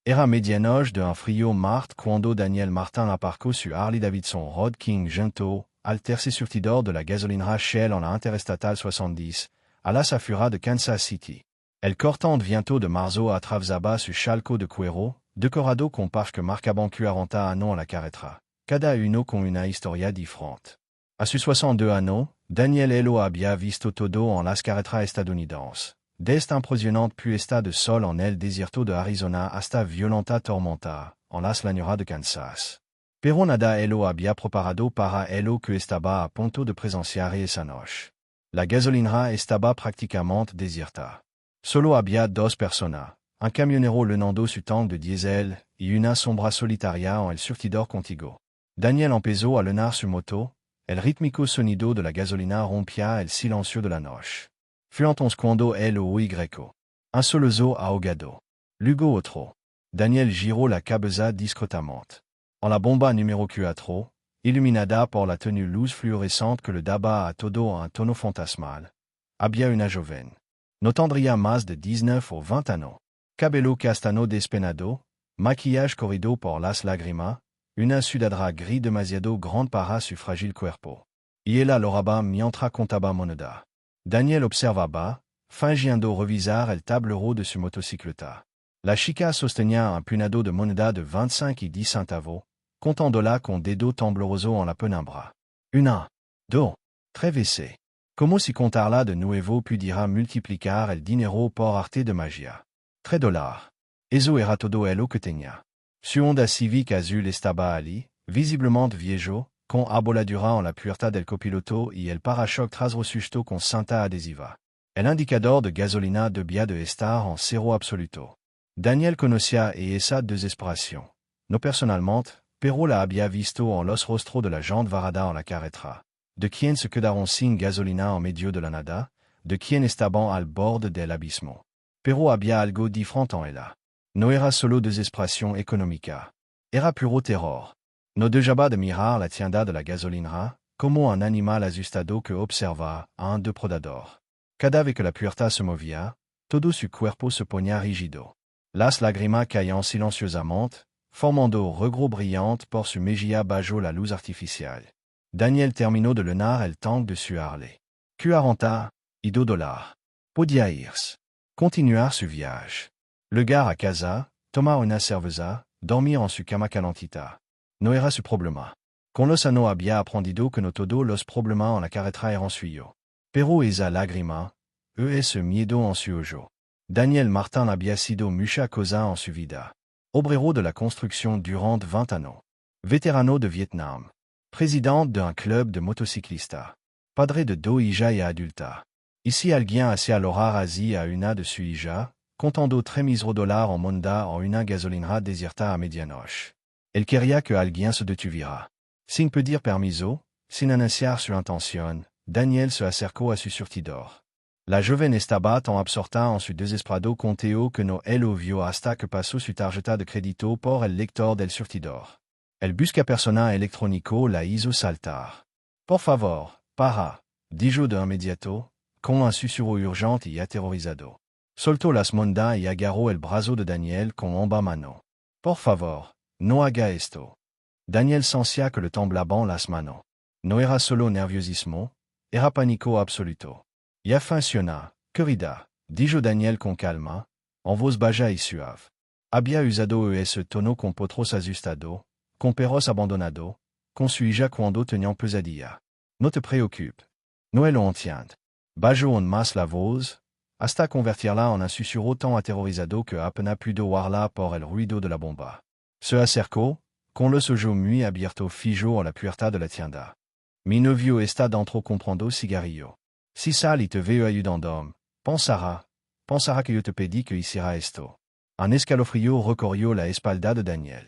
Era medianoche de un frio Mart quando Daniel Martin l'apparco su Harley Davidson Road King Gento, alterse surtidor de la gasolinera Shell en la Interestatal 70, à la Safura de Kansas City. El cortante viento de marzo a Travzaba su Chalco de Cuero, decorado con parque marcaban 40 anno en la carretera. Cada uno con una historia diferente. A su 62 anno, Daniel Elo había visto todo en las carreteras estadounidenses. Desde impresionante puesta de sol en el desierto de Arizona hasta violenta tormenta, en las llanuras de Kansas. Pero nada Elo había preparado para Elo que estaba a punto de presenciar esa noche. La gasolinera estaba prácticamente desierta. Solo había dos personas, un camionero llenando su tanque de diésel y una sombra solitaria en el surtidor contigo. Daniel empezó a llenar su moto, el rítmico sonido de la gasolina rompía el silencio de la noche. Fue entonces cuando el oí greco. Un solozo ahogado. Luego otro. Daniel giró la cabeza discretamente. En la bomba numéro 4, iluminada por la tenue luz fluorescente que le daba a todo un tono fantasmal, había una joven. No tendría más de 19 o 20 años. Cabello castano despenado, maquillage corrido por las lágrimas, una sudadera gris demasiado grande para su frágil cuerpo. Y ella loraba mientras contaba moneda. Daniel observaba, fingiendo revisar el tablero de su motocicleta. La chica sostenía un punado de moneda de 25 y 10 centavos, contándola con dedo tembloroso en la penumbra. Una, dos, tres veces. Como si contarla de nuevo pudiera multiplicar el dinero por arte de magia. $3. Eso era todo lo que tenía. Su Honda Civic azul estaba allí, visiblemente viejo, con aboladura en la puerta del copiloto y el parachoc tras resusto con cinta adhesiva. El indicador de gasolina debía de estar en cero absoluto. Daniel conocía esa desesperación. No personalmente, pero la había visto en los rostros de la gente varada en la carretera. De quien se quedaron sin gasolina en medio de la nada, de quien estaban al borde del abismo. Pero había algo diferente en ella. No era solo desesperación económica. Era puro terror. No dejaba de mirar la tienda de la gasolinera, como un animal asustado que observa a un depredador. Cada vez que la puerta se movía, todo su cuerpo se ponía rígido. Las lágrimas caían silenciosamente, formando regros brillantes por su mejilla bajo la luz artificial. Daniel terminó de llenar el tanque de su Harley. 40 y $2. Podía irse. Continuar su viaje. Llegar a casa, tomar una cerveza, dormir en su cama calentita. No era su problema. Con los años había aprendido que no todos los problemas en la carretera eran suyos. Pero esa lágrima, ese miedo en su ojo. Daniel Martin había sido mucha cosa en su vida. Obrero de la construcción durante 20 años. Veterano de Vietnam. Président d'un club de motociclistas. Padre de dos hijas adultas. Y si alguien hacía lograr así a una de su hija, contando $3,000 en moneda en una gasolinera desierta a medianoche. Él quería que alguien se detuviera. Sin pedir permiso, sin anunciar su intención, Daniel se acercó a su surtidor. La joven estaba tan absorta en su desesperado conteo que no lo vio hasta que pasó su tarjeta de crédito por el lector del surtidor. El buscapersona electrónico la hizo saltar. Por favor, para, dijo de inmediato, con un susurro urgente y aterrorizado. Soltó las monedas y agarró el brazo de Daniel con ambas manos. Por favor, no haga esto. Daniel sentía que le temblaban las manos. No era solo nerviosismo, era pánico absoluto. Ya funciona, querida, dijo Daniel con calma, en voz baja y suave. Había usado ese tono con potros asustado, con perros abandonado, con su hija cuando tenían pesadilla. No te preocupes. No lo entiende. Bajó en más la voz, hasta convertirla en un susurro tan aterrorizado que apenas pudo oírla por el ruido de la bomba. Se acercó, con los ojos muy abiertos fijo en la puerta de la tienda. Mi novio está dentro comprando cigarrillo. Si sal y te veo ayudando, pensará que yo te pedí que hiciera esto. Un escalofrío recorrió la espalda de Daniel.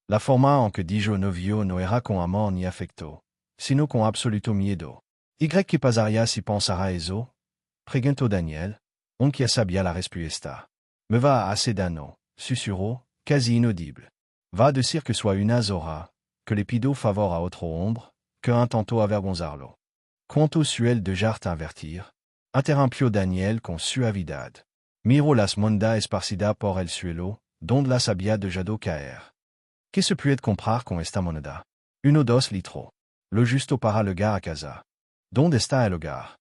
La forma en que dijo novio no era con amor ni afecto, sino con absoluto miedo. ¿Y qué pasaría si pensara eso? Preguntó Daniel, aunque ya sabía la respuesta. Me va a hacer daño, susurró, casi inaudible. Va a decir que soy una zorra, que le pido favor a otro hombre, que intentó avergonzarlo. Cuanto suel dejarte advertir, interrumpió Daniel con suavidad. Miró las monedas esparcidas por el suelo, donde la sabia de jado caer. Que se puede comprar con esta moneda? 1-2 litros. Lo justo para le gar a casa. Donde está el hogar?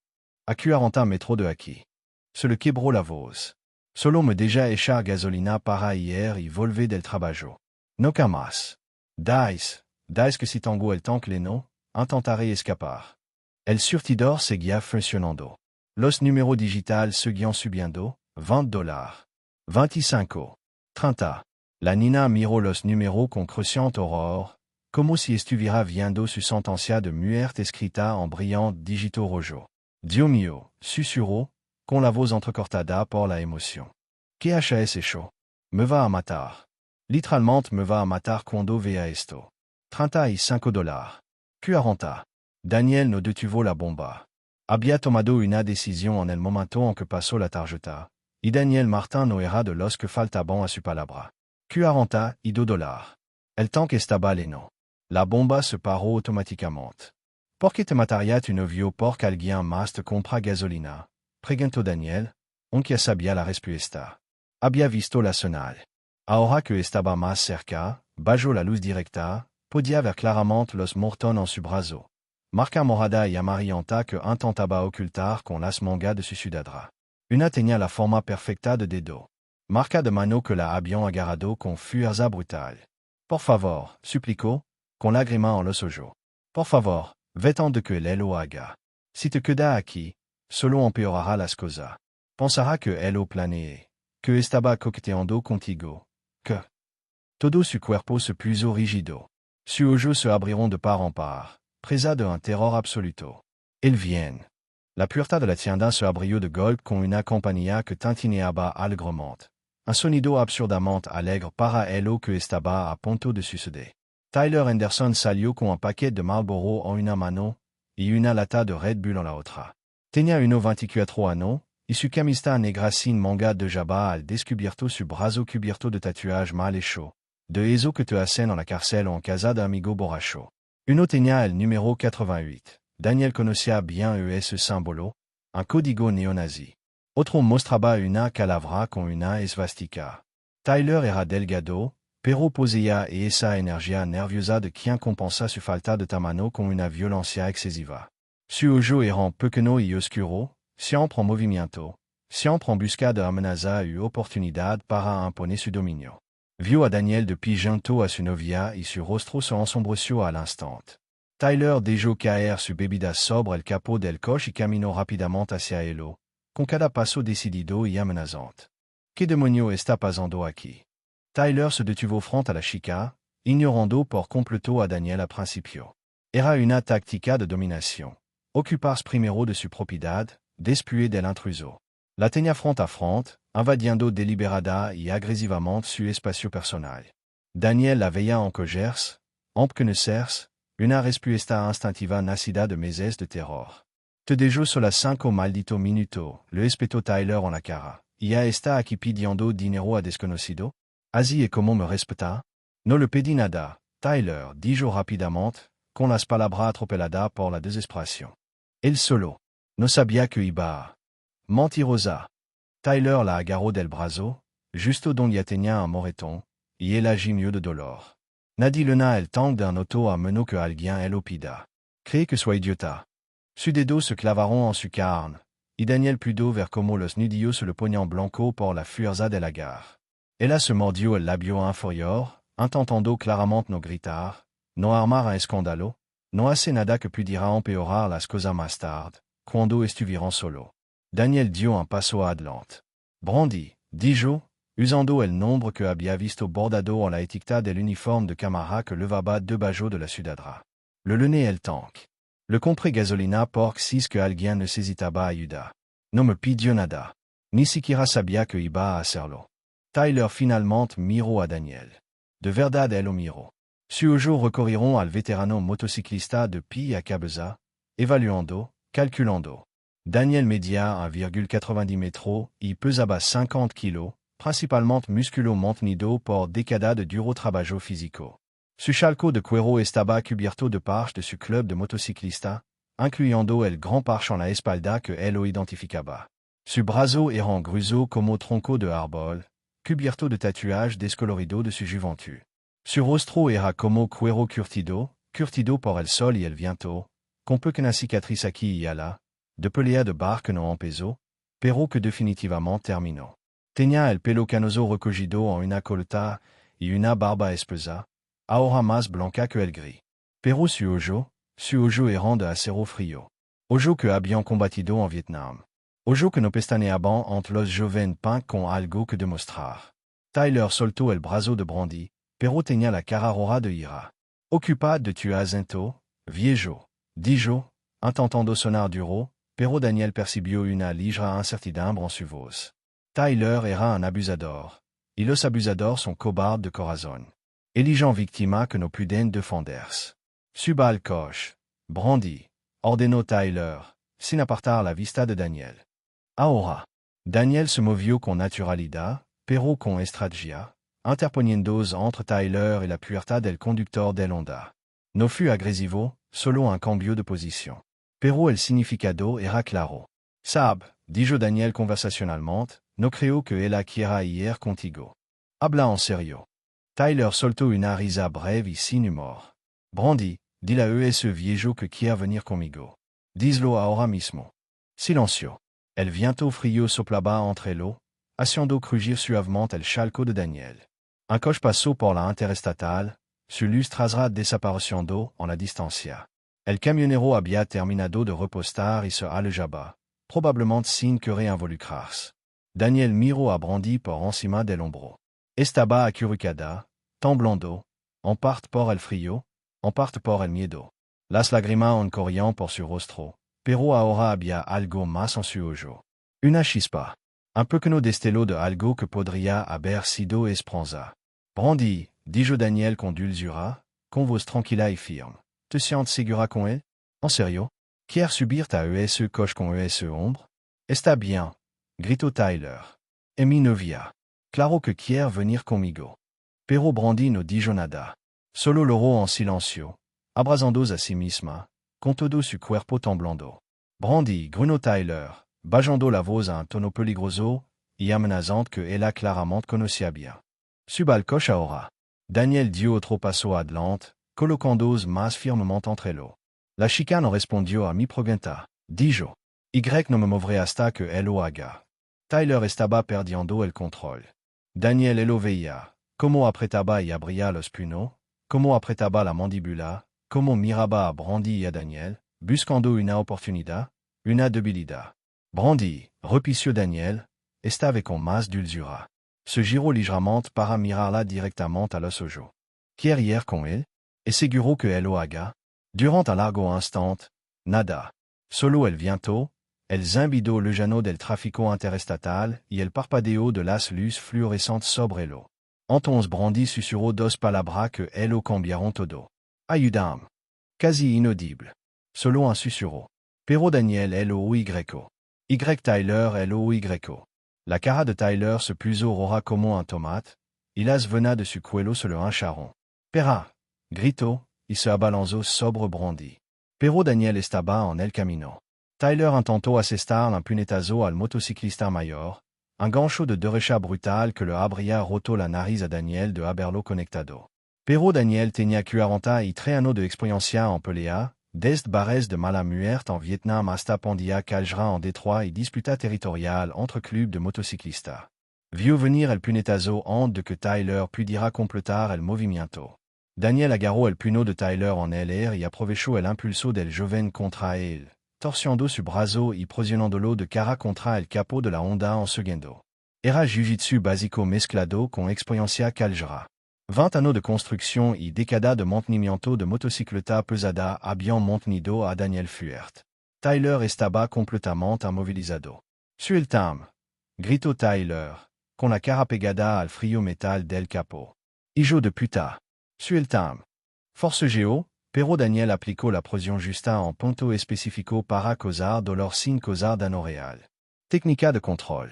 A 40 metros de aquí. Se le quebró la voz. Solo me deja echar gasolina para hier y volver del trabajo. No camas. Dais que si tengo el tanque no, intentaré escapar. El surtidor seguía funcionando. Los números digital seguían subiendo, $20. 25. 30. La nina miró los números con creciente horror, como si estuviera viendo su sentencia de muerte escrita en brillant dígito rojo. Dios mío, susurró, con la voz entrecortada por la emoción. ¿Qué ha hecho? Me va a matar. Literalmente me va a matar cuando vea esto. $35. 40. Daniel no detuvo la bomba. Había tomado una decisión en el momento en que pasó la tarjeta, y Daniel Martin no era de los que faltaban a su palabra. $42. El tanque estaba lleno. La bomba se paró automáticamente. ¿Por qué te mataría tu novio porque alguien más te compra gasolina? Preguntó Daniel, aunque sabía la respuesta. Había visto la señal. Ahora que estaba más cerca, bajo la luz directa, podía ver claramente los mortones en su brazo. Marca morada y amarillenta que intentaba ocultar con las mangas de su sudadera. Una tenía la forma perfecta de dedo. Marca de mano que la habían agarrado con fuerza brutal. Por favor, suplicó, con lágrimas en los ojos. Por favor, vete de que él lo haga. Si te quedas aquí, solo empeorará las cosas. Pensará que él lo planeé, que estaba coqueteando contigo, que... Todo su cuerpo se puso rígido. Sus ojos se abrieron de par en par, presa de un terror absoluto. Ils viennent. La puerta de la tienda se abrió de golpe con una compañía que tintineaba alegremente. Un sonido absurdamente alegre para él que estaba a punto de suceder. Tyler Henderson salió con un paquet de Marlboro en una mano y una lata de Red Bull en la otra. Tenía 24 años y su camisa negra sin manga de jabba al descubierto su brazo cubierto de tatuajes mal hechos, de eso que te hacen en la cárcel o en casa de amigo borracho. Uno tenía el número 88. Daniel conocía bien ese símbolo, un código neonazi. Otro mostraba una calavera con una esvástica. Tyler era delgado, pero poseía esa energía nerviosa de quien compensa su falta de tamaño con una violencia excesiva. Su ojo eran pequeño y oscuro, siempre en movimiento, siempre en busca de amenaza y oportunidad para imponer su dominio. Vio a Daniel depuis junto a su novia y su rostro se ensombreció al instante. Tyler dejó caer su bebida sobre el capó del coche y caminó rápidamente hacia él, con cada paso decidido y amenazante. ¿Qué demonio está pasando aquí? Tyler se detuvo frente a la chica, ignorando por completo a Daniel a principio. Era una táctica de dominación. Ocuparse primero de su propiedad, después del intruso. La tenía frente a frente, invadiendo deliberada y agresivamente su espacio personal. Daniel la veía encogerse, empequeñecerse, una respuesta instintiva nacida de meses de terror. Te dejo solo 5 maldito minuto, le espetó Tyler en la cara. ¿Ya está aquí pidiendo dinero a desconocido? Así es como me respeta? No le pedí nada, Tyler, dijo rápidamente, con las palabras atropeladas por la desesperación. Él solo. No sabía que iba a. Mentirosa. Tyler la agarró del brazo, justo donde tenía un moretón, y ella gimió de dolor. Nadie le na el tanque d'un auto a menos que alguien el pida. Cree que soy idiota. Sus dedos se clavaron en su carne, y Daniel pudo ver como los nudillos se le ponían blanco por la fuerza de la garra. Ella se mordió el labio inferior, intentando claramente no gritar, no armar un escándalo, no hace nada que pudiera empeorar las cosas más tarde, cuando estuvieran solo. Daniel dio un paso adelante. Brandy, dijo, usando el nombre que había visto bordado en la etiqueta del uniforme de camarada que levaba debajo de la sudadera. Le luné el tanque. Le compré gasolina porque si que alguien necesitaba ayuda. No me pidió nada. Ni siquiera sabía que iba a hacerlo. Tyler finalmente miró a Daniel. De verdad él lo miró. Sus ojos recorrieron al veterano motociclista de pie a cabeza, evaluando, calculando. Daniel medía 1,90 metros y pesaba 50 kilos, principalmente músculo mantenido por décadas de duro trabajo físico. Su chalco de cuero estaba cubierto de parches de su club de motociclista, incluyendo el gran parche en la espalda que él lo identificaba. Su brazo era grueso como tronco de árbol, cubierto de tatuages descolorido de su juventud. Su rostro era como cuero curtido por el sol y el viento, con pequeñas cicatrices aquí y allá, de pelea de bar que no empezó, pero que definitivamente terminó. Tenía el pelo canoso recogido en una coleta y una barba espesa, ahora más blanca que el gris. Pero su ojo eran de acero frío. Ojo que habían combatido en Vietnam. Ojo que no pestañeaban entre los jóvenes peints con algo que demostrar. Tyler soltó el brazo de Brandy, pero tenía la cara roja de ira. Ocupa de tu acento, viejo, dijo, intentando sonar duro, pero Daniel percibió una ligeira incertidumbre en su voz. Tyler era un abusador, y los abusadores son cobardes de corazón. Eligen víctimas que no pueden defenderse. Suba al coche, Brandy, ordenó Tyler, sin apartar la vista de Daniel. Ahora. Daniel se movió con naturalidad, pero con estrategia, interponiéndose entre Tyler y la puerta del conductor del Honda. No fue agresivo, solo un cambio de posición. Pero el significado era claro. Sab, dijo Daniel conversacionalmente, no creo que ella quiera ir contigo. Habla en serio. Tyler soltó una risa breve y sin humor. Brandy, dile a ese viejo que quiere venir conmigo. Díselo ahora mismo. Silencio. El viento frío soplaba entre l'eau, haciendo crujir suavemente el chalco de Daniel. Un coche pasó por la interestatal, su luz trasera desapareciendo en la distancia. El camionero había terminado de repostar y se alejaba, probablemente sin querer involucrarse. Daniel miró a Brandy por encima del hombro. Estaba acurrucada, temblando, en parte por el frío, en parte por el miedo. Las lágrimas corrían por su rostro, pero ahora había algo más en su ojo. Una chispa. Un pequeño destello de algo que podría haber sido esperanza. Brandy, dijo Daniel con dulzura, con voz tranquila y firme. ¿Te sientes segura con él? ¿En serio? ¿Quieres subirte a ese coche con ese hombre? Está bien, gritó Tyler. Es mi novia. Claro que quiere venir conmigo. Pero Brandy no dijo nada. Solo lloró en silencio, abrazándose a sí misma, con todo su cuerpo temblando. Brandy, grunó Tyler, bajando la voz a un tono peligroso y amenazante que ella claramente conocía bien. Suba al coche ahora. Daniel dio otro paso adelante, colocándose más firmemente entre ellos. La chica no respondió a mi pregunta, dijo. Y no me moveré hasta que él lo haga. Tyler estaba perdiendo el control. Daniel lo veía, cómo apretaba y abría los puños, cómo apretaba la mandíbula, cómo miraba a Brandy y a Daniel, buscando una oportunidad, una debilidad. Brandy, repició Daniel, estaba con más dulzura. Se giró ligeramente para mirarla directamente a los ojos. ¿Quiere ir con él? ¿Es seguro que él lo haga? Durant un largo instante, nada. Solo el viento, el zumbido lejano del tráfico interestatal y el parpadeo de las luces fluorescentes sobre l'eau. Entonces Brandy susurró dos palabras que él lo cambiaron todo. Ayudam. Casi inaudible. Solo un susurro. Pero Daniel el oí. Y Tyler el oí. La cara de Tyler se puso roja como un tomate, y las venas de su cuello se lo hincharon. Pera, gritó, y se abalanzó sobre Brandy. Pero Daniel estaba en el camino. Tyler intentó asestar un puñetazo al motociclista mayor, un gancho de derecha brutal que le habría roto la nariz a Daniel de haberlo conectado. Pero Daniel tenía 43 años de experiencia en pelea, desde bares de mala muerte en Vietnam hasta pandilla callejera en Detroit y disputa territorial entre clubes de motociclistas. Vio venir el puñetazo antes de que Tyler pudiera completar el movimiento. Daniel agarró el puño de Tyler en el aire y aprovechó el impulso del joven contra él, torciendo su brazo y presionándolo de cara contra el capó de la Honda en segundo. Era jiu-jitsu básico mezclado con experiencia callejera. 20 años de construcción y década de mantenimiento de motocicleta pesada habían mantenido a Daniel fuerte. Tyler estaba completamente inmovilizado. Sueltam, gritó Tyler, con la cara pegada al frío metal del capó. Hijo de puta. Sueltam. Forcejeo, pero Daniel aplicó la presión justa en punto específico para causar dolor sin causar daño real. Técnica de control.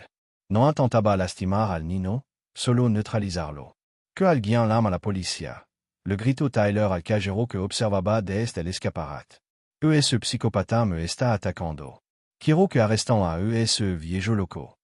No intentaba lastimar al niño, solo neutralizarlo. Que alguien llama a la policía. Le gritó Tyler al cajero que observaba desde el escaparate. Ese psicópata me está atacando. Quiero que arrestan a ese viejo loco.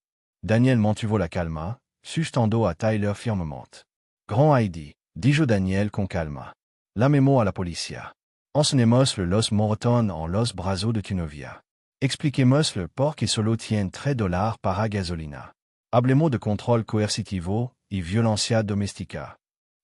Daniel mantuvo la calma, sustando a Tyler firmement. Grand Heidi, dijo Daniel con calma. La memo a la policia. Enseñemos los Morton en los brazos de tu novia. Expliquemos le por qué solo tien $3 para gasolina. Hablemos de contrôle coercitivo y violencia domestica.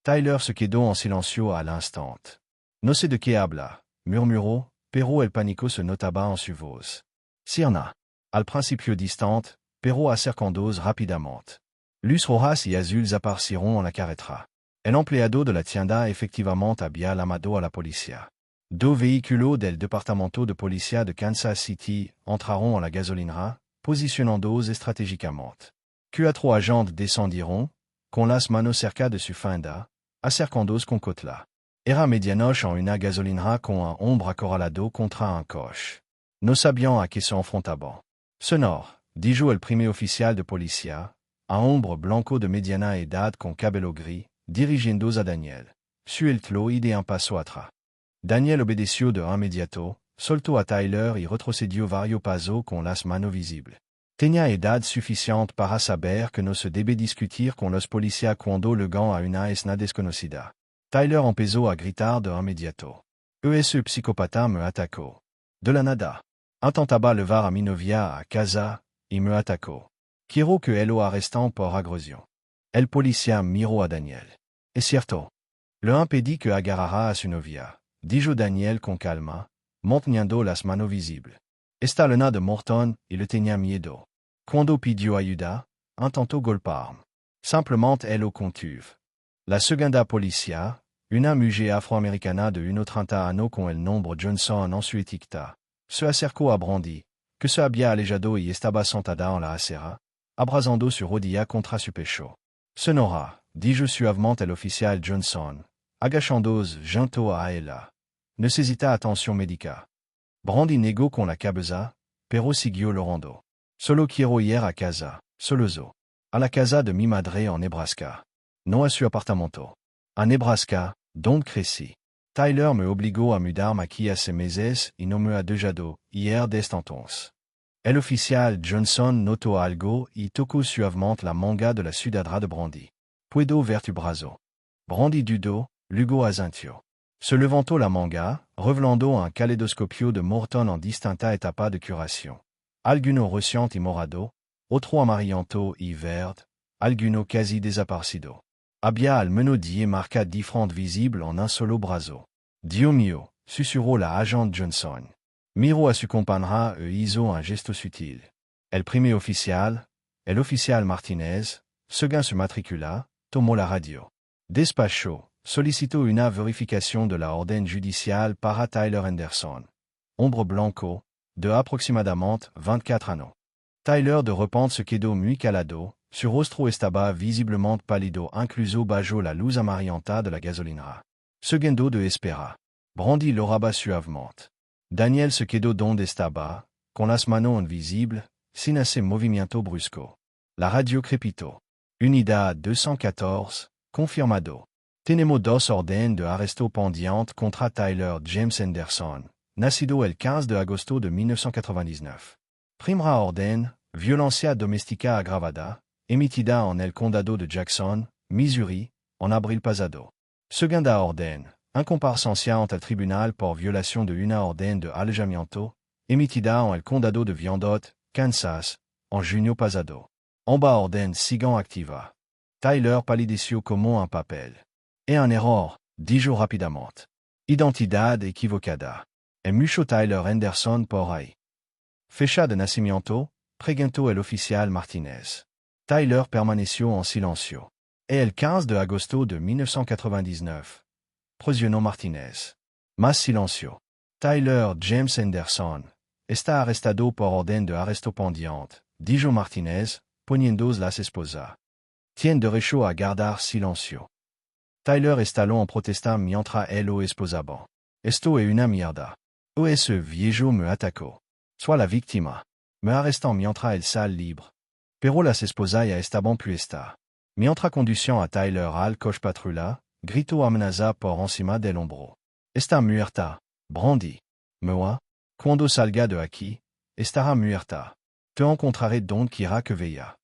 Tyler se quedó en silencio al instant. No sé de qué habla, murmuró, pero el pánico se notaba en su voz. Sirna. Al principio distant, pero acercándose rapidamente. Luces rojas y azules aparecieron en la carretera. El empleado de la tienda efectivamente había llamado a la policía. Dos vehículos del departamento de policía de Kansas City entraron en la gasolinera, posicionándose estratégicamente. Cuatro agentes descendieron, con las manos cerca de su fenda, acercándose con cautela. Era medianoche en una gasolinera con un hombre acorralado contra un coche. No sabían a qué se enfrentaban. Sonor, dijo el primer oficial de policía, un hombre blanco de mediana edad con cabello gris, dirigiéndose a Daniel. Sueltlo y de un paso atrás. Daniel obedeció de inmediato, soltó a Tyler y retrocedió varios pasos con las manos visibles. Tenía edad suficiente para saber que no se debe discutir con los policías cuando llegan a una escena desconocida. Tyler empezó a gritar de inmediato. Ese psicópata me atacó. De la nada. Intentaba llevar a mi novia a casa, y me atacó. Quiero que él lo arrestan por agresión. El policía miró a Daniel. Es cierto. Le impedí que agarrara a su novia, dijo Daniel con calma, manteniendo las manos visibles. Esta luna de Morton y le tenía miedo. Cuando pidió ayuda, intentó golpearme. Simplemente él lo contuve. La segunda policía, una mujer afroamericana de 1,30 años con el nombre Johnson en su etiqueta, se acercó a Brandy, que se había alejado y estaba sentada en la acera, abrazando su rodilla contra su pecho. Sonora, dijo suavemente el oficial Johnson, agachándose junto a ella. Necesita atención médica. Brandy negó con la cabeza, pero siguió llorando. Solo quiero ir a casa, soloso. A la casa de mi madre en Nebraska. No a su apartamento. A Nebraska, donde crecí. Tyler me obligó a mudarme aquí hace meses y no me ha dejado ir desde entonces. El oficial Johnson notó algo y tocó suavemente la manga de la sudadera de Brandy. Puedo ver tu brazo. Brandy dudó, luego asintió. Se levantó la manga, revelando un kaléidoscopio de Morton en distintas etapas de curación. Alguno reciente y morado, otro amarillento y verde, alguno casi desaparecido. Había al menos 10 marcas diferentes visibles en un solo brazo. Dios mío, susurró la agente Johnson. Miró a su compañera e hizo un gesto sutil. El primer oficial, el oficial Martinez, según se matricula, tomó la radio. Despachó, solicitó una verificación de la orden judicial para Tyler Henderson. Hombre blanco, de aproximadamente 24 años. Tyler de repente se quedó muy calado, su rostro estaba visiblemente pálido incluso bajo la luz amarillenta de la gasolinera. Segundo de espera. Brandy lo raba suavemente. Daniel se quedó donde estaba, con las manos invisibles, sin hacer movimiento brusco. La radio crepitó. Unidad 214, confirmado. Tenemos dos órdenes de arresto pendientes contra Tyler James Henderson, nacido el 15 de agosto de 1999. Primera orden, violencia doméstica agravada, emitida en el condado de Jackson, Missouri, en abril pasado. Segunda orden, incomparecencia ante el tribunal por violación de una orden de alejamiento, emitida en el condado de Wyandotte, Kansas, en junio pasado. Amba orden sigan activa. Tyler palideció como un papel. Es un error, dijo rápidamente. Identidad equivocada. Es mucho Tyler Henderson por ahí. Fecha de nacimiento, preguntó el oficial Martinez. Tyler permaneció en silencio. Es el 15 de agosto de 1999. Presionó Martinez. Más silencio. Tyler James Henderson está arrestado por orden de arresto pendiente, dijo Martinez, poniéndose las esposas. Tiene derecho a guardar silencio. Tyler estaló en protesta mientras él lo esposaba. Esto es una mierda. Ese viejo me atacó. Soy la víctima. Me arrestan mientras él sale libre. Pero las esposas ya estaban puestas. Mientras conducían a Tyler al coche patrulla, gritó amenaza por encima del hombro. Está muerta, Brandy. Moi, cuando salga de aquí, estará muerta. Te encontraré donde quiera que vaya.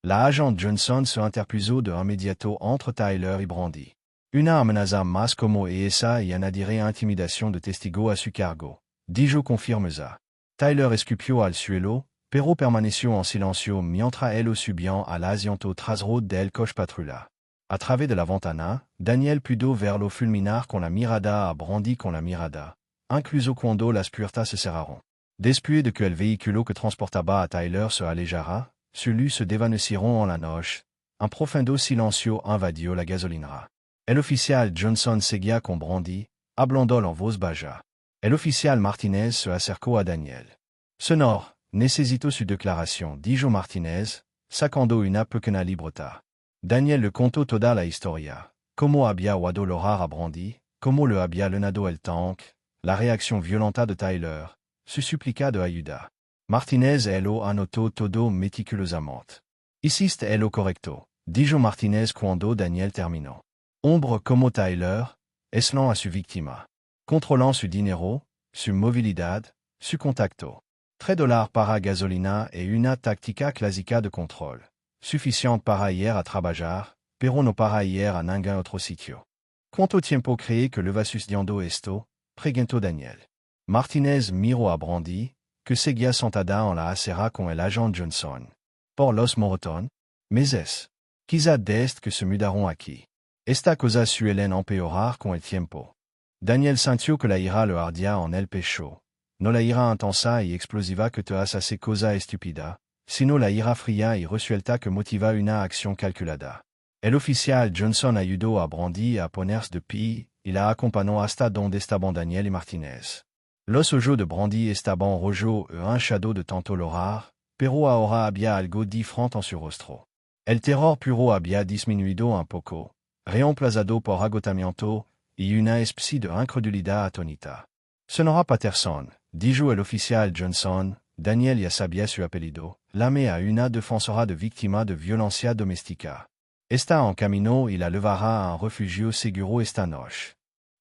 La agent Johnson se interpuso de immediato entre Tyler et Brandy. Una amenaza más como esa y añadiré intimidación de testigo a su cargo. Dijo confirme ça. Tyler escupió al suelo, pero permaneció en silencio mientras él subió al asiento trasero del coche patrulla. A través de la ventana, Daniel pudo verlo fulminar con la mirada a Brandy con la mirada, incluso cuando las puertas se cerraron. Después de que el vehículo que transportaba a Tyler se alejara, celui se desvanecieron en la noche. Un profundo silencio invadió la gasolinera. El oficial Johnson seguía con Brandy, hablando en voz baja. El oficial Martinez se acercó a Daniel. Señor, necesito su declaración, dijo Martinez, sacando una pequeña libreta. Daniel le contó toda la historia, cómo había oído lograr a Brandy, cómo le había llenado el tanque, la reacción violenta de Tyler, su súplica de ayuda. Martinez lo anotó todo meticulosamente. Hiciste lo correcto, dijo Martinez cuando Daniel terminó. Hombre como Tyler, aislant a su víctima. Contrôlant su dinero, su movilidad, su contacto. $3 para gasolina et una táctica clásica de control. Suficiente para ir a trabajar, pero no para ir a ningún otro sitio. ¿Cuánto tiempo cree que le va sucediendo esto? Preguntó Daniel. Martinez miró a Brandy, que seguía sentada en la acera con el agent Johnson. Por los morotón, meses. Quizá desde que se mudaron aquí. Esta cosa suelen empeorar con el tiempo. Daniel sintió que la ira le ardía en el pecho. No la ira intensa y explosiva que te hace cosa estúpida, sino la ira fría y resuelta que motiva una acción calculada. El oficial Johnson ayudó a Brandy a ponerse de pie y la acompañó hasta donde estaban Daniel y Martinez. Los ojos de Brandy estaban rojos e hinchados de tanto llorar, pero ahora había algo diferente en su rostro. El terror puro había disminuido un poco, reemplazado por agotamiento y una especie de incredulidad atónita. Sonora Patterson, dijo el oficial Johnson, Daniel ya sabía su apellido, llamé a una defensora de víctima de violencia doméstica. Está en camino y la llevará a un refugio seguro esta noche.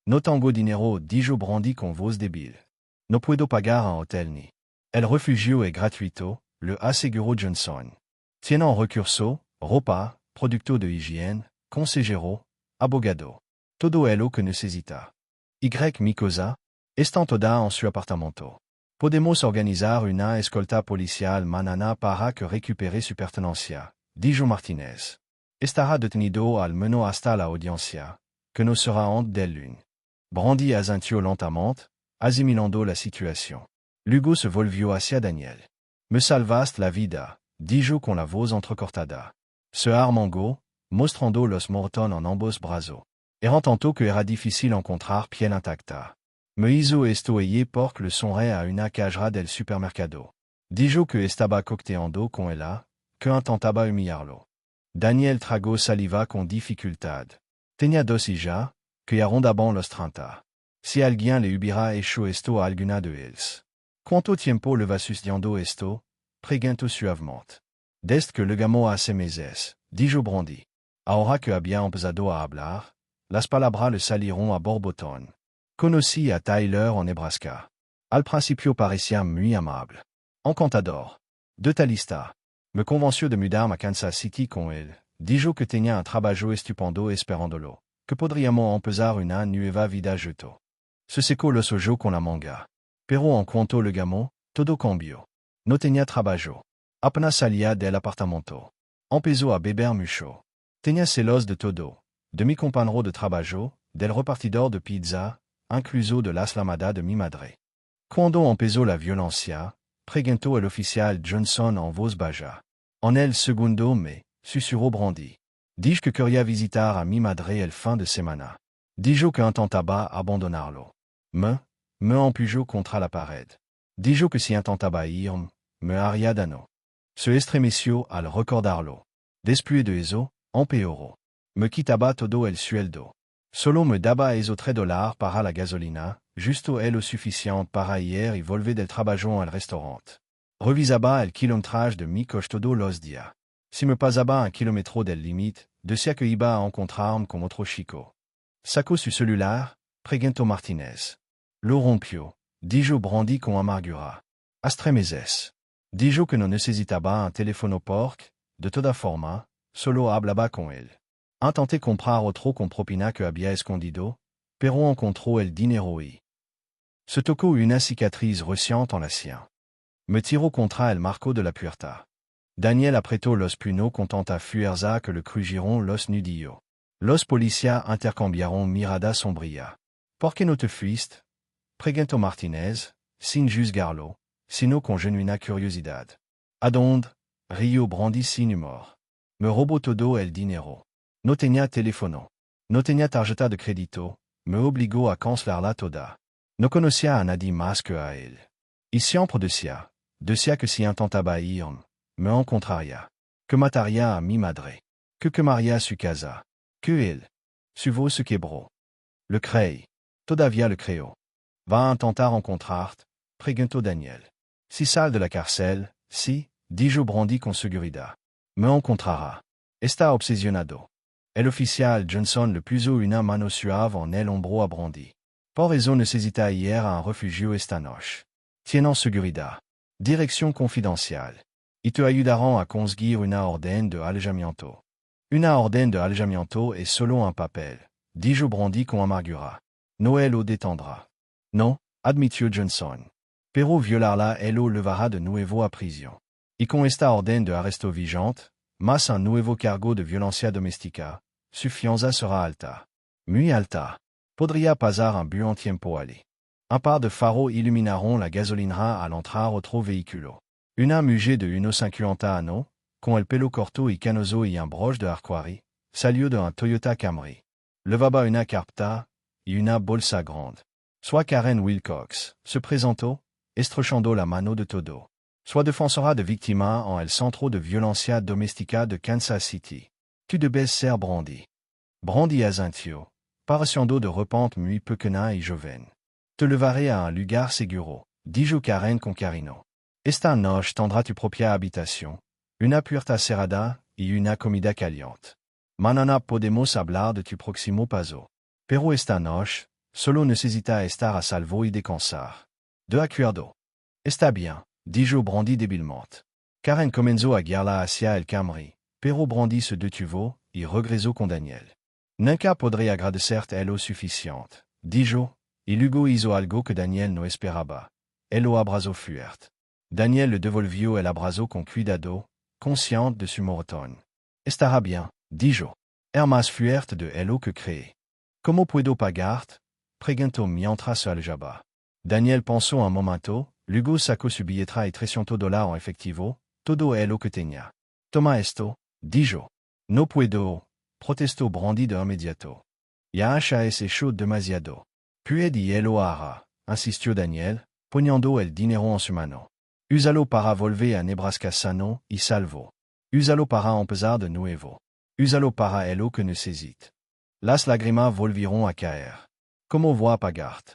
No tengo dinero, dijo Brandy con voz débil. No puedo pagar un hotel ni. El refugio es gratuito, le aseguró Johnson. Tienen recurso, ropa, producto de higiene, consejero, abogado. Todo lo que necesita. Mi cosa, están toda en su apartamento. Podemos organizar una escolta policial mañana para que recupere su pertenencia, dijo Martinez. Estará detenido al menos hasta la audiencia, que no será antes del lunes. Brandy asintió lentamente, asimilando la situación. Luego se volvió hacia Daniel. Me salvaste la vida, dijo con la voz entrecortada. Se armangó, mostrando los moretones en ambos brazos. Era tanto que era difícil encontrar piel intacta. Me hizo esto ella porque le sonré a una cajera del supermercado. Dijo que estaba coqueteando con ella, que intentaba humillarlo. Daniel tragó saliva con dificultad. Tenía 2 hijas, que rondaban los 30. Si alguien le hubiera hecho esto a alguna de ellas. ¿Cuánto tiempo le va sucediendo esto? Preguntó suavemente. Desde que le llamó hace meses, dijo Brandy. Ahora que había empezado a hablar, las palabras le salieron a borbotón. Conocí a Tyler en Nebraska. Al principio parecía muy amable. Encantador. Detalista. Me convenció de mudarme a Kansas City con él. Dijo que tenía un trabajo estupendo esperándolo, que podríamos empezar una nueva vida juntos. Se secó los ojos con la manga. Pero en cuanto le llamó, todo cambió. No tenía trabajo. Apenas salía del apartamento. Empezó a beber mucho. Tenía celos de todo. De mi compañero de trabajo, del repartidor de pizza, incluso de las llamadas de mi madre. Cuando empezó la violencia, preguntó el oficial Johnson en voz baja. En el segundo mes, susurró Brandy. Dije que quería visitar a mi madre el fin de semana. Dijo que intentaba abandonarlo. Me empujó contra la pared. Dijo que si intentaba ir, me haría daño. Se estremeció al recordarlo. Después de eso, empeoró. Me quitaba todo el sueldo. Solo me daba esos $3 para la gasolina, justo lo suficiente para ir y volver del trabajo al restaurante. Revisaba el kilometraje de mi coche todos los días. Si me pasaba un kilómetro del límite, decía que iba a encontrarme con otro chico. Sacó su celular, preguntó Martinez. Lo rompió, dijo Brandy con amargura. Hasta meses. Dijo que no necesitaba un teléfono porque, de toda forma, solo hablaba con él. Intenté comprar otro con propina que había escondido, pero encontró el dinero y se tocó una cicatrice reciente en la sien. Me tiró contra el marco de la puerta. Daniel apretó los puños con tanta fuerza que le crujiron los nudillos. Los policías intercambiaron miradas sombrías. ¿Por qué no te fuiste? Preguntó Martínez, sin juzgarlo, sino con genuina curiosidad. ¿Adonde? Rió Brandy sin humor. Me robó todo el dinero. No tenía teléfono. No tenía tarjeta de crédito. Me obligó a cancelarla toda. No conocía a nadie más que a él. Y siempre decía que si intentaba irme, me encontraría. Que mataría a mi madre. Que quemaría su casa. Que él. Su voz se quebró. Le creí. Todavía le creo. Va a intentar encontrarte, preguntó Daniel. Si sale de la cárcel, sí, dijo Brandy con seguridad. Me encontrará. Está obsesionado. El oficial Johnson le puso una mano suave en el hombro a Brandy. Por eso necesita ir a un refugio esta noche. Tienen seguridad. Dirección confidencial. Y te ayudarán a conseguir una orden de alejamiento. Una orden de alejamiento es solo un papel, dijo Brandy con amargura. No él lo detendrá. No, admitió Johnson. Pero violarla él lo llevará de nuevo a prisión. Y con esta orden de arresto vigente, más un nuevo cargo de violencia doméstica, su fianza será alta. Muy alta. Podría pasar un buen tiempo allí. Un par de faros iluminaront la gasolinera al entrar otro vehículo. Una mujer de 1,50 años, con el pelo corto y canoso y un broche de arcoiries, salió de un Toyota Camry. Levaba una carpeta y una bolsa grande. Soit Karen Wilcox se presentó, estrechando la mano de todo. Soit defensora de víctimas en el centro de violencia doméstica de Kansas City. Tu debes ser Brandy. Brandy asintió, pareciendo de repente muy pequeña y joven. Te llevaré a un lugar seguro, dijo Karen con cariño. Esta noche tendrá tu propia habitación, una puerta cerrada y una comida caliente. Mañana podemos hablar de tu próximo paso. Pero esta noche, solo necesita estar a salvo y descansar. De acuerdo. Está bien, dijo Brandy débilmente. Karen comenzó a guiarla hacia el Camry, pero Brandy se detuvo y regresó con Daniel. Nunca podré agradecerte lo suficiente, dijo, y luego hizo algo que Daniel no esperaba. Él lo abrazó fuerte. Daniel le devolvió el abrazo con cuidado, consciente de su moretón. Estará bien, dijo. Era más fuerte de él que creí. ¿Cómo puedo pagarte? Preguntó mientras se alejaba. Daniel pensó un momento, luego sacó su billetera y $300 en efectivo, todo lo que tenía. Toma esto, dijo. No puedo, protestó Brandy de inmediato. Ya es hecho demasiado. Puis lo hará, insistió Daniel, poniendo el dinero en su mano. Úsalo para volver a Nebraska sano y salvo. Úsalo para empezar de nuevo. Úsalo para lo que necesite. Las lágrimas volvieron a caer. ¿Cómo voy a pagarte?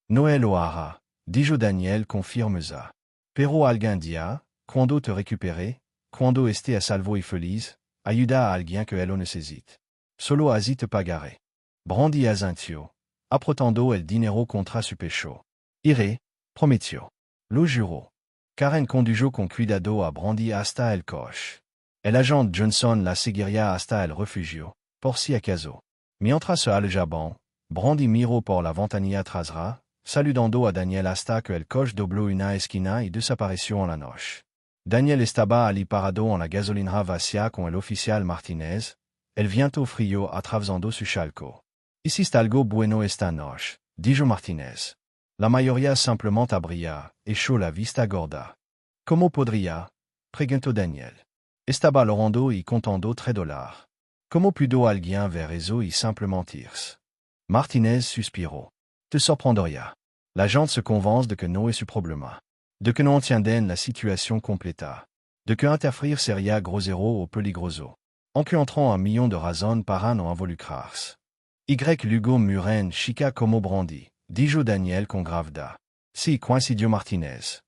No lo hará, dijo Daniel con firmeza. Pero algún día, cuando te recupere, cuando esté a salvo y feliz, ayuda a alguien que lo necesite. Solo así te pagaré. Brandy asintió, apretando el dinero contra su pecho. Iré, prometió. Lo juró. Karen condujo con cuidado a Brandy hasta el coche. El agente Johnson la seguiría hasta el refugio, por si acaso. Mientras se alejaban, Brandy miró por la ventanilla trasera, saludando a Daniel hasta que el coche dobló una esquina y desapareció en la noche. Daniel estaba allí parado en la gasolinera vacía con el oficial Martínez, el viento frío atravesando su chalco. Hiciste algo bueno esta noche, dijo Martínez. La mayoría simplemente habría hecho la vista gorda. ¿Cómo podría? Preguntó Daniel. Estaba llorando y contando $3. ¿Cómo pudo alguien ver eso y simplement irse? Martínez suspiró. Te sorprendería. La gente se convence de que no es su problema. De que no entienden la situación completa. De que interferir sería grosero o peligroso. Encontrant un million de razones para no involucrarse. Y luego Muren chica como Brandy, dijo Daniel con gravedad. Sí, coincidió Martínez.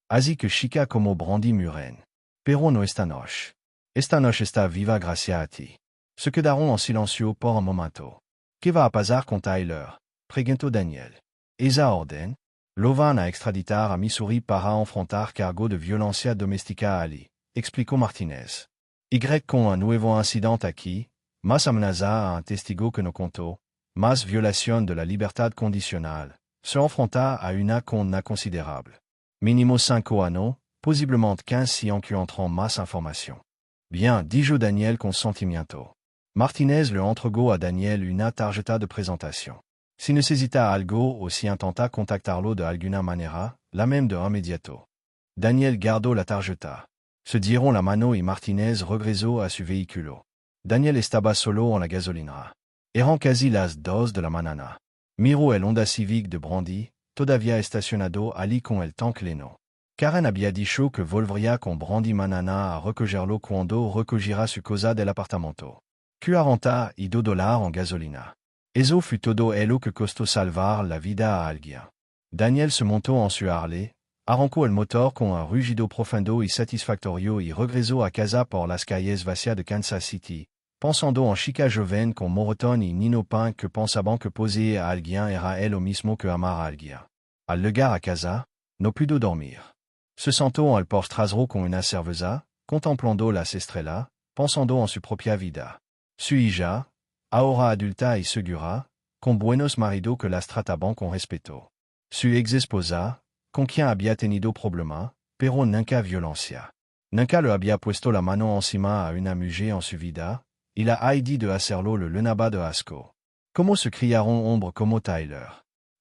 Así que chica como Brandy Muren. Pero no esta noche. Esta noche está viva gracias a ti. Se quedaron en silencio por un momento. ¿Qué va a pasar con Tyler? Preguntó Daniel. Esa orden? Lo van a extraditar a Missouri para enfrentar cargo de violencia doméstica allí, explicó Martínez. Y con un nuevo incident aquí, más amenaza a un testigo que no contó, más violación de la libertad condicional, se enfrenta à une condamnation considérable. Minimo 5 anneaux, possiblement 15 si encuentrant más information. Bien, dijo Daniel con sentimiento. Martinez le entregó a Daniel una tarjeta de presentación. Si necesita algo o si intenta contactarlo de alguna manera, la même de inmediato. Daniel guardó la tarjeta. Se dieron la mano y Martinez regresó a su vehículo. Daniel estaba solo en la gasolinera. Eran casi las 2 de la mañana. Miró el Honda Civic de Brandy, todavía estacionado allí con el tanque lleno. Karen había dicho que volvería con Brandy mañana a recogerlo cuando recogiera su cosa del apartamento. 42 dollars en gasolina. Eso fut todo lo que costó salvar la vida a alguien. Daniel se montó en su Harley, arrancó el motor con un rugido profundo y satisfactorio y regresó a casa por las calles vacías de Kansas City, pensando en chica joven con morotón y Nino Pan que pensaban que poseer a alguien era lo mismo que amar a alguien. Al llegar a casa, no pudo dormir. Se sentó en el porstrasero con una cerveza, contemplando las estrellas, pensando en su propia vida. Su hija, ahora adulta y segura, con buenos maridos que las trataban con respeto. Su ex-esposa, con quien había tenido problema, pero nunca violencia. Nunca le había puesto la mano encima a una mujer en su vida, y la Heidi de hacerlo le llenaba de asco. ¿Cómo se criaron hombres como Tyler?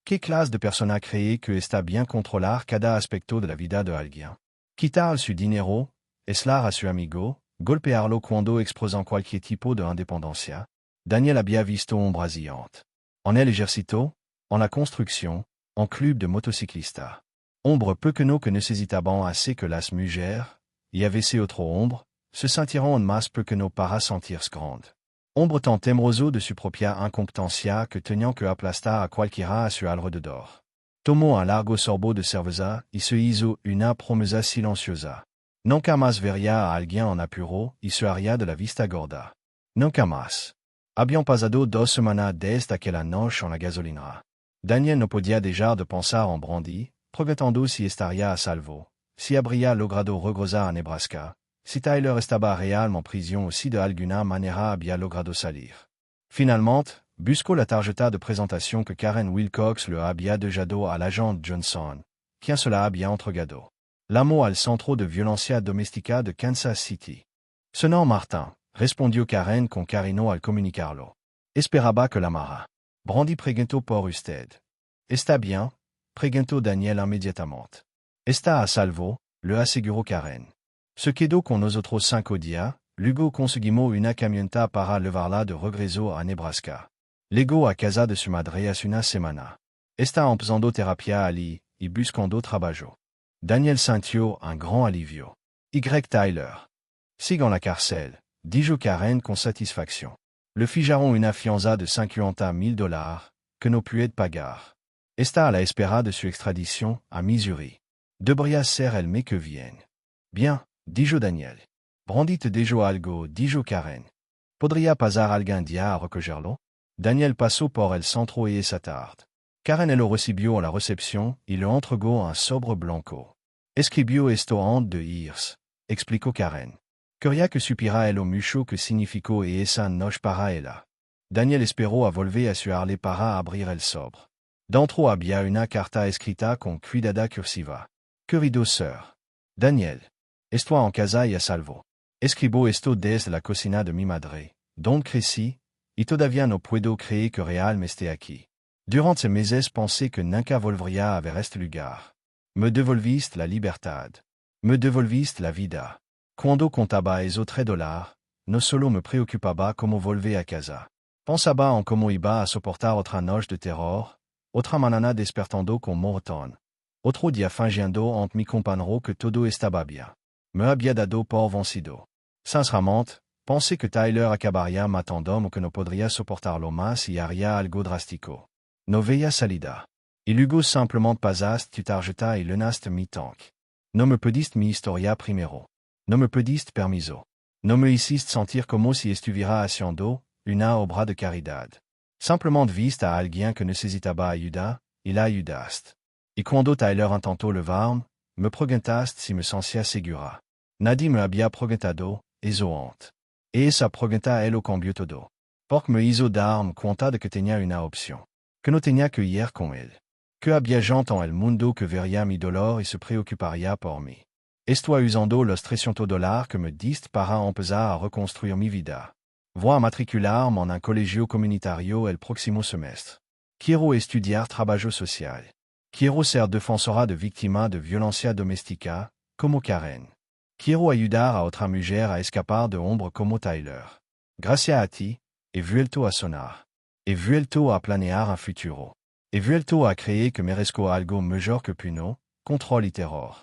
¿Qué clase de persona cree que está bien controlar cada aspecto de la vida de alguien? Quitar su dinero, eslar a su amigo, golpearlo cuando expresan cualquier tipo de independencia. Daniel había visto hombres brillantes. En el ejército, en la construcción, en club de motociclistas. Hombres pequeños que necesitaban assez que las mujeres, y a veces otro hombre, se sintieron más pequeños para sentirse grandes. Hombre tan temeroso de su propia incompetencia que tenían que aplastar a cualquiera a su alrededor. Tomó un largo sorbo de cerveza y se hizo una promesa silenciosa. Nunca más vería a alguien en apuro y se haría de la vista gorda. Nunca más. Habían pasado 2 semanas desde aquella noche en la gasolinera. Daniel no podía dejar de pensar en Brandy, preguntando si estaría a salvo, si habría logrado regresar a Nebraska, si Tyler estaba realmente en prisión o si de alguna manera había logrado salir. Finalmente, buscó la tarjeta de presentación que Karen Wilcox le había dejado al agente Johnson, quien se la había entregado. Llamó al Centro de Violencia Doméstica de Kansas City. Sonó Martin, respondió Karen con cariño al comunicarlo. Esperaba que la amara. Brandy preguntó por usted. ¿Está bien? Preguntó Daniel inmediatamente. Está a salvo, le aseguró Karen. Se quedó con nosotros 5 días, luego conseguimos una camioneta para llevarla de regreso a Nebraska. Llegó a casa de su madre hace una semana. Está empezando terapia allí, y buscando trabajo. Daniel sintió un gran alivio. Y. Tyler. Sigue en la cárcel, dijo Karen con satisfacción. Le fijaron una fianza de $50,000, que no puede pagar. Está a la espera de su extradición a Missouri. Debería ser el mes que viene. Bien, dijo Daniel. Brandy te dejó algo, dijo Karen. ¿Podría pasar algún día a recogerlo? Daniel pasó por el centro esa tarde. Karen lo recibió en la recepción y le entregó un sobre blanco. Escribió esto antes de irse, explicó Karen. Quería que supiera lo mucho que significó esa noche para ella. Daniel esperó a volver a su Harley para abrir el sobre. Dentro había una carta escrita con cuidada cursiva. Querido Sir. Daniel. Estoy en casa y a salvo. Escribo esto desde la cocina de mi madre, donde crecí, y todavía no puedo creer que realmente esté aquí. Durante ces meses pensé que nunca volvería a ver este lugar. Me devolviste la libertad. Me devolviste la vida. Cuando contaba esos $3, no solo me preocupaba cómo volver a casa. Pensaba en cómo iba a soportar otra noche de terror, otra mañana despertando con moretón. Otro día fingiendo ante mi compañero que todo estaba bien. Me había dado por vencido. Sinceramente, pensé que Tyler acabaría matando o que no podría soportarlo más y haría algo drástico. No veía salida. Y luego simplemente pasaste tu tarjeta y llenaste mi tanque. No me pediste mi historia primero. No me pediste permiso. No me hiciste sentir como si estuviera haciendo una obra de caridad. Simplemente viste a alguien que necesitaba ayuda, y la ayudaste. Y cuando Tyler intentó llevarme, me preguntaste si me sentía segura. Nadie me había preguntado, esoante. E essa progenta elo cambio todo. Porque me hizo dar conta de que tenía una opción. Que no tenía que ir con él. Que había gente en el mundo que vería mi dolor y se preocuparía por mí. Estoy usando los $300 que me diste para empezar a reconstruir mi vida. Voy a matricularme en un colegio comunitario el próximo semestre. Quiero estudiar trabajo social. Quiero ser defensora de víctimas de violencia doméstica, como Karen. Quiero ayudar a otra mujer a escapar de hombre como Tyler. Gracias a ti, he vuelto a sonar. He vuelto a planear un futuro. He vuelto a creer que merezco algo mejor que Puno, control y terror.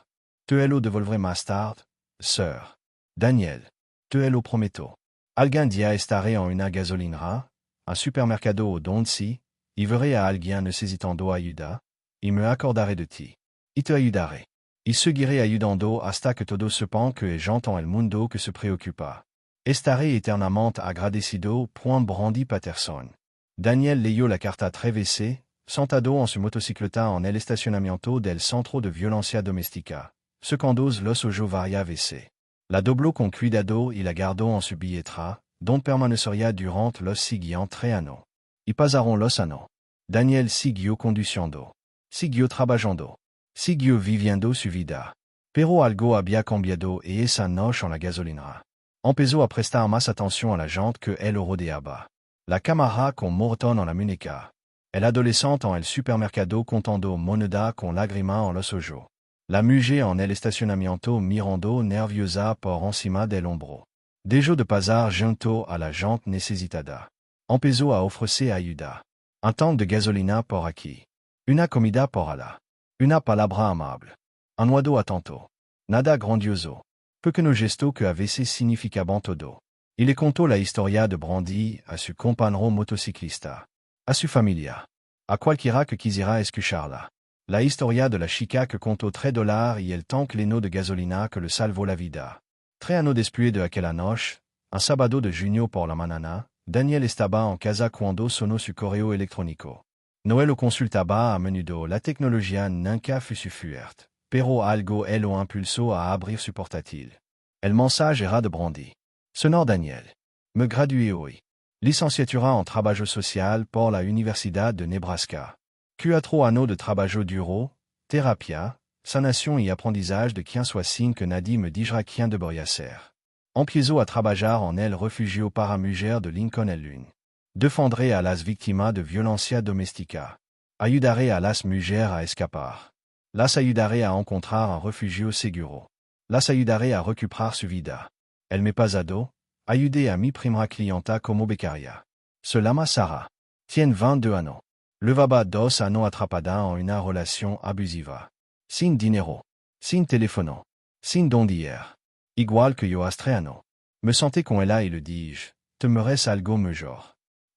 Te lo devolveré más tarde, sœur. Daniel. Te lo prometo. Algún día estaré en una gasolinera, un supermercado o donde y veré a alguien necesitando ayuda, y me acordaré de ti. Y te ayudaré. Y seguiré ayudando hasta que todo sepan que es gente en el mundo que se preocupa. Estaré eternamente agradecido. Brandy Patterson. Daniel leyó la carta 3 sentado en su motocicleta en el estacionamiento del Centro de Violencia Doméstica, secando los ojos varias veces. La dobló con cuidado y la guardó en su billetera, donde permanecería durante los siguientes 3 años. Y pasaron los años. Daniel siguió conduciendo. Siguió trabajando. Siguió viviendo su vida. Pero algo había cambiado y esa noche en la gasolinera. Empezó a prestar más atención a la gente que él rodeaba. La cámara con Morton en la muñeca. El adolescente en el supermercado contando moneda con lágrimas en los ojos. La mujer en el estacionamiento mirando nerviosa por encima del hombro. Dejó de pasar junto a la gente necesitada. Empezó a ofrecer ayuda. Un tanque de gasolina por aquí. Una comida por allá. Una palabra amable. Un oído atento. Nada grandioso. Pequeño gesto que a veces significaban todo. Y le contó la historia de Brandy a su compañero motociclista. A su familia. A cualquiera que quisiera escucharla. La historia de la chica que contó $3 y el tanque lleno de gasolina que le salvó la vida. 3 años después de aquella noche, un sábado de junio por la mañana, Daniel estaba en casa cuando sonó su correo electrónico. No lo consultaba a menudo, la tecnología nunca fue su fuerte, pero algo lo impulsó a abrir su portátil. El mensaje era de Brandy. Señor Daniel. Me gradué hoy. Licenciatura en trabajo social por la Universidad de Nebraska. 4 años de trabajo duro, terapia, sanación y aprendizaje de quien soit sin que nadie me dijera quién debería ser. Empiezo a trabajar en el refugio para mujeres de Lincoln el Lune. Defendré a las víctimas de violencia doméstica. Ayudaré a las mujeres a escapar. Las ayudaré a encontrar un refugio seguro. Las ayudaré a recuperar su vida. El me pasado, ayudé a mi primera clienta como becaria. Se llama Sara. Tiene 22 años. Llevaba 2 años atrapada en una relación abusiva. Sin dinero. Sin teléfono. Sin donde ir. Igual que yo hace 3 años. Me senté con ella y le dije, te mereces algo mejor.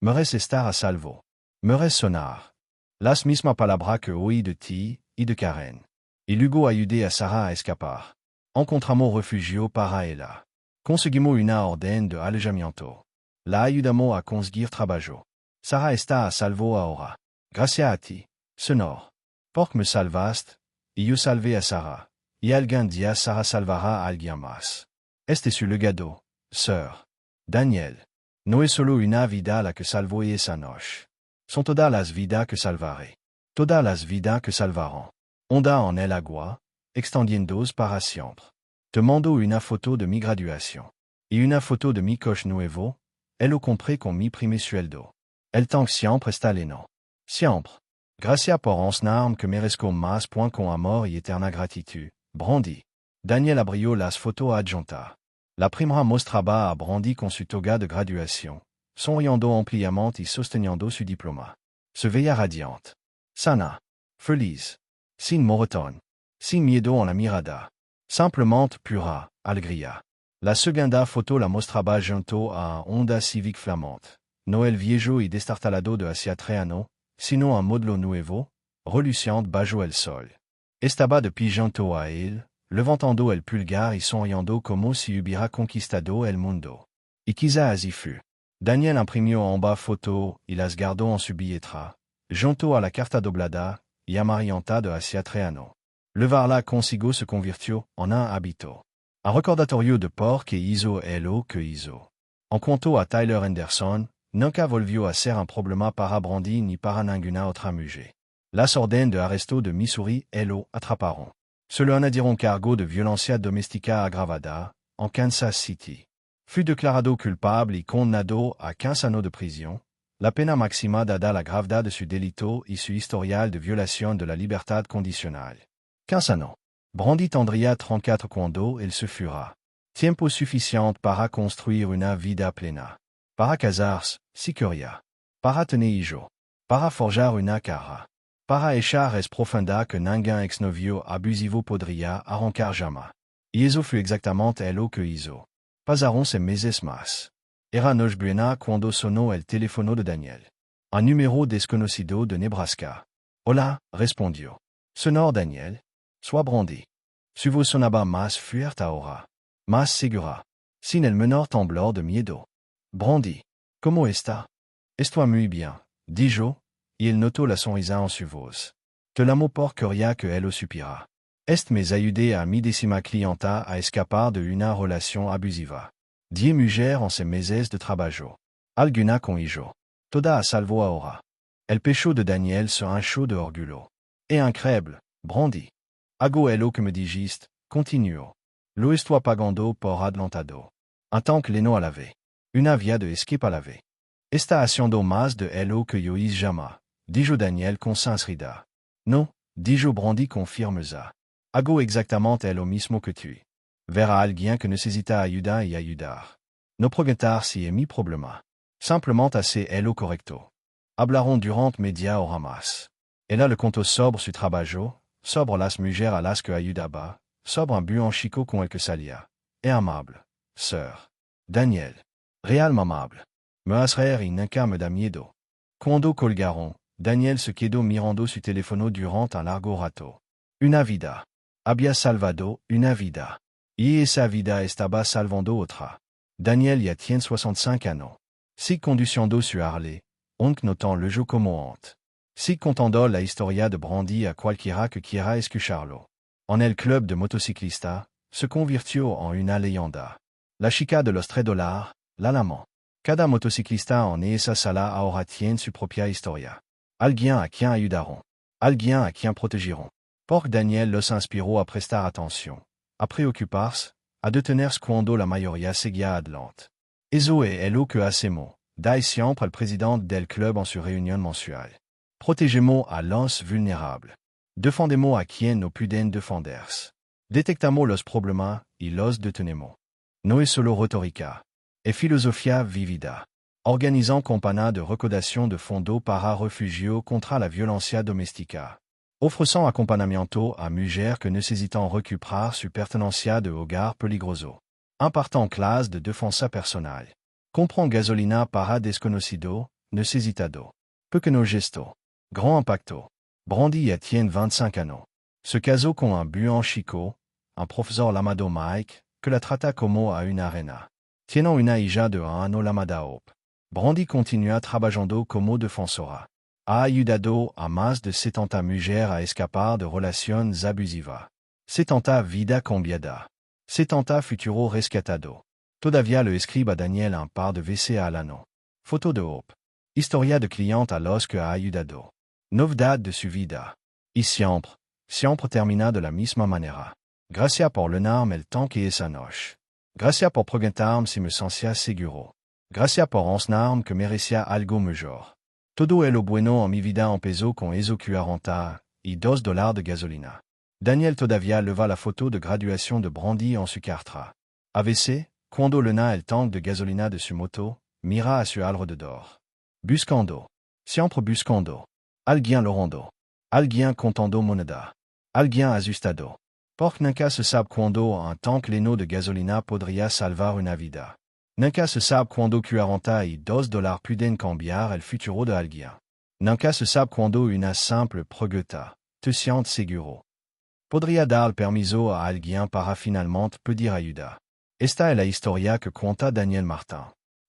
Mereces estar a salvo. Mereces sonar. Las mismas palabras que oí de ti y de Karen. Y luego ayudé a Sara a escapar. Encontramos refugio para ella. Conseguimos una orden de alejamiento. La ayudamos a conseguir trabajo. Sara está a salvo ahora. Gracias a ti, Señor. Porque me salvaste, y yo salvé a Sara. Y algún día Sara salvará a alguien más. Este es su legado, sœur. Daniel. No es solo una vida la que salvó esa noche. Son todas las vidas que salvaré. Todas las vidas que salvarán. Onda en el agua, extendiéndose para siempre. Te mando una foto de mi graduación. Y una foto de mi coche nuevo, lo compré con mi primer sueldo. El tanque siempre está lleno. Siempre. Gracias por enseñarme que merezco más con amor y eterna gratitud, Brandy. Daniel abrió las fotos adjuntas. La primera mostraba a Brandy con su toga de graduación, sonriendo ampliamente y sosteniendo su diploma. Se veía radiante. Sana. Feliz. Sin moretón. Sin miedo en la mirada. Simplemente pura alegría. La segunda foto la mostraba junto a Honda Civic flamante. No el viejo y destartalado de hacia 3 años, sino un modelo nuevo, reluciente bajo el sol. Estaba de pie junto a él, levantando el pulgar y sonriendo como si hubiera conquistado el mundo. Y quizá así fue. Daniel imprimió ambas fotos y las guardó en su billetera, junto a la carta doblada y amarillenta de hacia 3 años. Llevarla consigo se convirtió en un hábito. Un recordatorio de por que hizo lo que hizo. En cuanto a Tyler Anderson, nunca volvió a ser un problema para Brandi ni para ninguna otra mujer. Las orden de arresto de Missouri lo atraparon. Se le añadieron cargo de violencia doméstica agravada, en Kansas City. Fut declarado culpable y condenado a 15 años de prisión. La pena máxima dada la gravedad de su delito y su historial de violación de la libertad condicional. 15 años. Brandi tendría 34 cuando él se fuera. Tiempo suficiente para construir una vida plena. Para casarse, si quería. Para tener hijos. Para forjar una cara. Para echar es profunda que ningún exnovio abusivo podría arrancar jamais. Y eso fue exactamente lo que hizo. Pasaron 6 meses más. Era noche buena cuando sonó el teléfono de Daniel. Un número desconocido de Nebraska. Hola, respondió. Sonó Daniel. Soy Brandi. Su voz sonaba más fuerte ahora. Más segura. Sin el menor temblor de miedo. Brandi. ¿Cómo está? Estoy muy bien, dijo, y él notó la sonrisa en su voz. Te l'amo por quería que él lo supiera. Me ayudé a mi décima clienta a escapar de una relación abusiva. 10 mujeres en 6 meses de trabajo. Alguna con hijo. Toda a salvo ahora. El pecho de Daniel se hinchó de orgullo. Increíble, Brandi. Hago lo que me dijiste, continuó. Lo estoy pagando por adelantado. Un tant que no a la vez. Una vía de escape a la vez. Está haciendo más de lo que yo hice jamais, dijo Daniel con sinceridad. No, dijo Brandi con firmeza. Hago exactamente lo mismo que tú. Ver a alguien que necesita ayuda y ayudar. No preguntar si es mi problema. Simplemente hacer lo correcto. Hablaron durante media hora más. Ella le contó sobre su trabajo, sobre las mujeres a las que ayudaba, sobre un buen chico con el que salía. Amable, sir. Daniel. Realmente amable. Me hace reír y nunca me da miedo. Cuando colgaron, Daniel se quedó mirando su teléfono durante un largo rato. Una vida. Había salvado una vida. Y esa vida estaba salvando otra. Daniel ya tiene 65 años. Sigue conduciendo su Harley, aunque no tan lujo como antes. Sigue contando la historia de Brandi a cualquiera que quiera escucharlo. En el club de motociclistas, se convirtió en una leyenda. La chica de los $3, la amant. Cada motociclista en esa sala ahora tiene su propia historia. Alguien a quien ayudaron. Alguien a quien protegieron. Porque Daniel los inspiró a prestar atención, a preocuparse, a detenerse cuando la mayoría seguía adelante. Eso es lo que hacemos, da siempre al presidente del club en su reunión mensual. Protegemos a los vulnerables. Defendemos a quien no pueden defenderse. Detectamos los problemas y los detenemos. No es solo retórica. Es filosofía vivida. Organizan campanas de recaudación de fondos para refugios contra la violencia doméstica. Ofrecen acompañamiento a mujeres que necesitan recuperar su pertenencia de hogar peligroso. Impartan clases de defensa personal. Compran gasolina para desconocido, necesitado. Pequeño gesto. Gran impacto. Brandi ya tiene 25 años. Se casó con un buen chico, un profesor llamado Mike, que la trata como a una reina. Tienen una hija de 1 año llamada Hope. Brandi continúa trabajando como defensora. Ha ayudado a más de 70 mujeres a escapar de relaciones abusivas. 70 vida cambiada. 70 futuro rescatado. Todavía le escribe a Daniel un par de veces al año. Foto de Hope. Historia de cliente a los que ha ayudado. Novedad de su vida. Y siempre termina de la misma manera. Gracias por llenarme el tanque esa noche. Gracias por preguntarme si me sentía seguro. Gracias por enseñarme que merecía algo mejor. Todo lo bueno en mi vida empezó con eso 40 y $2 de gasolina. Daniel todavía leva la foto de graduación de Brandi en su carta. A veces, cuando llena el tanque de gasolina de su moto, mira a su alrededor. Buscando. Siempre buscando. Alguien lorando. Alguien contando moneda. Alguien ajustado. Porque nunca se sabe cuando un tanque lleno de gasolina podría salvar una vida. Nunca se sabe cuando 40 y $2 pueden cambiar el futuro de alguien. Nunca se sabe cuando una simple pregunta te sientes seguro. Podría dar permiso a alguien para finalmente pedir ayuda. Esta es la historia que cuenta Daniel Martin.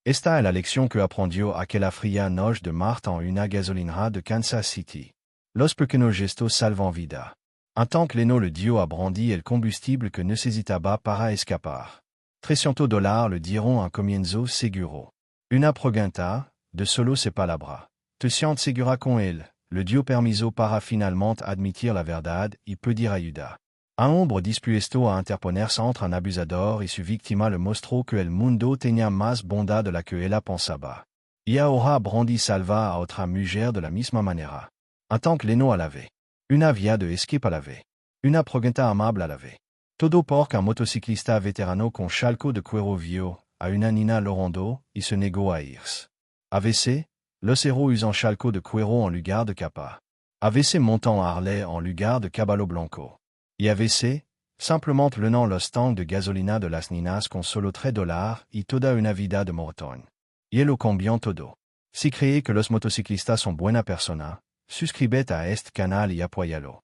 Esta es la lección que aprendió aquella fría noche de marzo en una gasolinera de Kansas City. Los pequeños gestos salvan vida. Un tank leno le dio a brandi el combustible que necesitaba para escapar. $300 le dieron un comienzo seguro. Una pregunta, de solo se palabra. Te sientes segura con él, le dio permiso para finalmente admitir la verdad y pedir ayuda. Un hombre dispuesto a interponerse entre un abusador y su víctima le mostró que el mundo tenía más bondad de la que ella pensaba. Y ahora brandi salva a otra mujer de la misma manera. Un tank leno a la vez. Una vía de escape a la vez. Una pregunta amable a la vez. Todo porque un motociclista veterano con chalco de cuero vio a una nina llorando y se negó a irse. AVC, los héros usant chalco de cuero en lugar de capa. AVC montant Harley en lugar de caballo blanco. Y AVC, simplement prenant los tanks de gasolina de las ninas con solo $3 y toda una vida de montón. Y lo cambian todo. Si cree que los motociclistas son buena persona, suscríbete a este canal y apóyalo.